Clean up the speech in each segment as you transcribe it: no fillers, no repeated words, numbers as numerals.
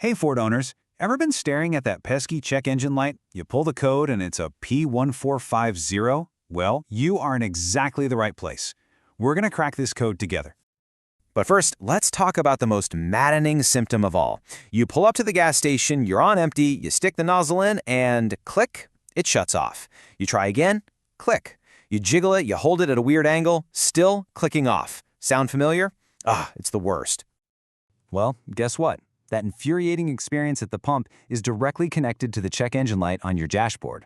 Hey Ford owners, ever been staring at that pesky check engine light? You pull the code and it's a P1450? Well, you are in exactly the right place. We're gonna crack this code together. But first, let's talk about the most maddening symptom of all. You pull up to the gas station, you're on empty, you stick the nozzle in, and click, it shuts off. You try again, click. You jiggle it, you hold it at a weird angle, still clicking off. Sound familiar? It's the worst. Well, guess what? That infuriating experience at the pump is directly connected to the check engine light on your dashboard.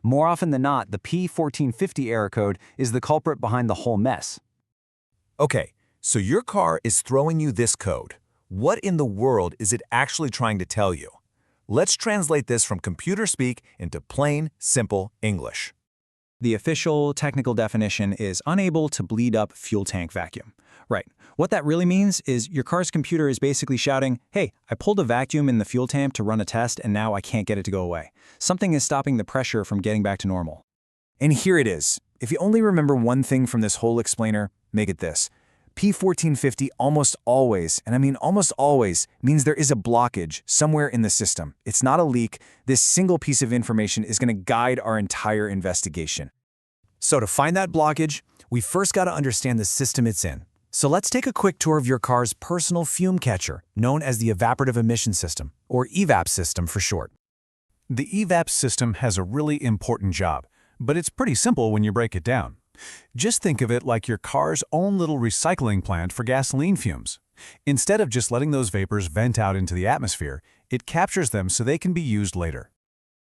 More often than not, the P1450 error code is the culprit behind the whole mess. Okay, so your car is throwing you this code. What in the world is it actually trying to tell you? Let's translate this from computer speak into plain, simple English. The official technical definition is unable to bleed up fuel tank vacuum. Right. What that really means is your car's computer is basically shouting, hey, I pulled a vacuum in the fuel tank to run a test and now I can't get it to go away. Something is stopping the pressure from getting back to normal. And here it is. If you only remember one thing from this whole explainer, make it this. P1450 almost always, and I mean almost always, means there is a blockage somewhere in the system. It's not a leak. This single piece of information is going to guide our entire investigation. So to find that blockage, we first got to understand the system it's in. So let's take a quick tour of your car's personal fume catcher, known as the evaporative emission system, or EVAP system for short. The EVAP system has a really important job, but it's pretty simple when you break it down. Just think of it like your car's own little recycling plant for gasoline fumes. Instead of just letting those vapors vent out into the atmosphere, it captures them so they can be used later.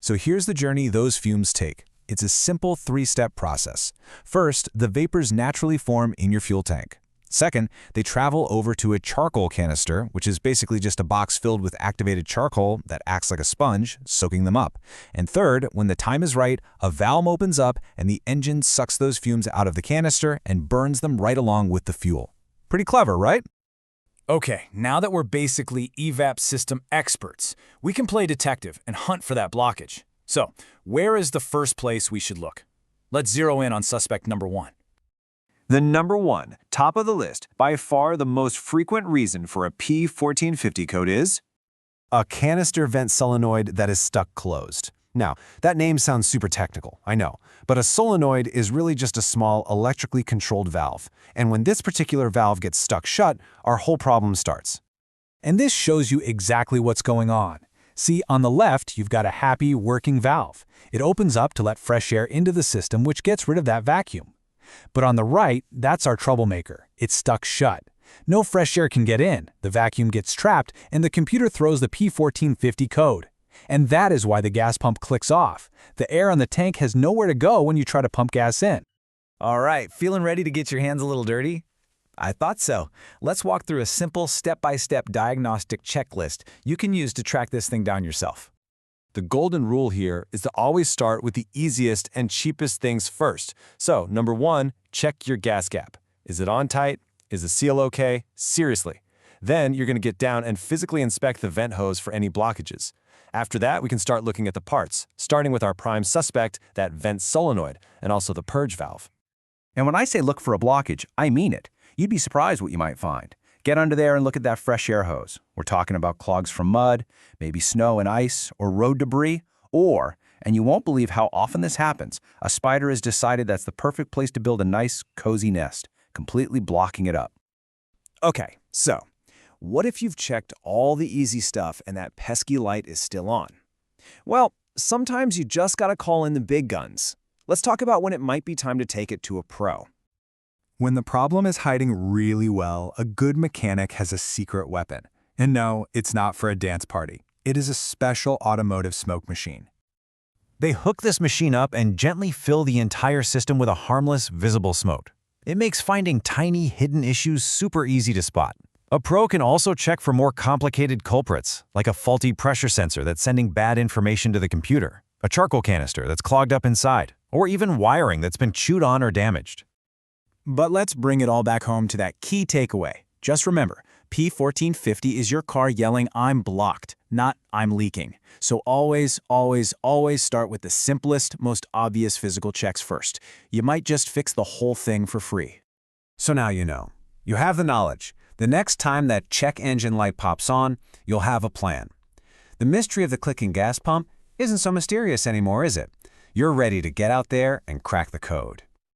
So here's the journey those fumes take. It's a simple three-step process. First, the vapors naturally form in your fuel tank. Second, they travel over to a charcoal canister, which is basically just a box filled with activated charcoal that acts like a sponge, soaking them up. And third, when the time is right, a valve opens up and the engine sucks those fumes out of the canister and burns them right along with the fuel. Pretty clever, right? Okay, now that we're basically EVAP system experts, we can play detective and hunt for that blockage. So, where is the first place we should look? Let's zero in on suspect number one. The number one, top of the list, by far the most frequent reason for a P1450 code is A canister vent solenoid that is stuck closed. Now, that name sounds super technical, I know, but a solenoid is really just a small electrically controlled valve. And when this particular valve gets stuck shut, our whole problem starts. And this shows you exactly what's going on. See, on the left, you've got a happy, working valve. It opens up to let fresh air into the system, which gets rid of that vacuum. But on the right, that's our troublemaker. It's stuck shut. No fresh air can get in, the vacuum gets trapped, and the computer throws the P1450 code. And that is why the gas pump clicks off. The air on the tank has nowhere to go when you try to pump gas in. All right, feeling ready to get your hands a little dirty? I thought so. Let's walk through a simple step-by-step diagnostic checklist you can use to track this thing down yourself. The golden rule here is to always start with the easiest and cheapest things first. So, number one, check your gas gap. Is it on tight? Is the seal okay? Seriously. Then you're going to get down and physically inspect the vent hose for any blockages. After that, we can start looking at the parts, starting with our prime suspect, that vent solenoid, and also the purge valve. And when I say look for a blockage, I mean it. You'd be surprised what you might find. Get under there and look at that fresh air hose. We're talking about clogs from mud, maybe snow and ice, or road debris, or, and you won't believe how often this happens, a spider has decided that's the perfect place to build a nice, cozy nest, completely blocking it up. Okay, so what if you've checked all the easy stuff and that pesky light is still on? Well, sometimes you just gotta call in the big guns. Let's talk about when it might be time to take it to a pro. When the problem is hiding really well, a good mechanic has a secret weapon. And no, it's not for a dance party. It is a special automotive smoke machine. They hook this machine up and gently fill the entire system with a harmless, visible smoke. It makes finding tiny, hidden issues super easy to spot. A pro can also check for more complicated culprits, like a faulty pressure sensor that's sending bad information to the computer, a charcoal canister that's clogged up inside, or even wiring that's been chewed on or damaged. But let's bring it all back home to that key takeaway. Just remember, P1450 is your car yelling, I'm blocked, not I'm leaking. So always, always, always start with the simplest, most obvious physical checks first. You might just fix the whole thing for free. So now you know. You have the knowledge. The next time that check engine light pops on, you'll have a plan. The mystery of the clicking gas pump isn't so mysterious anymore, is it? You're ready to get out there and crack the code.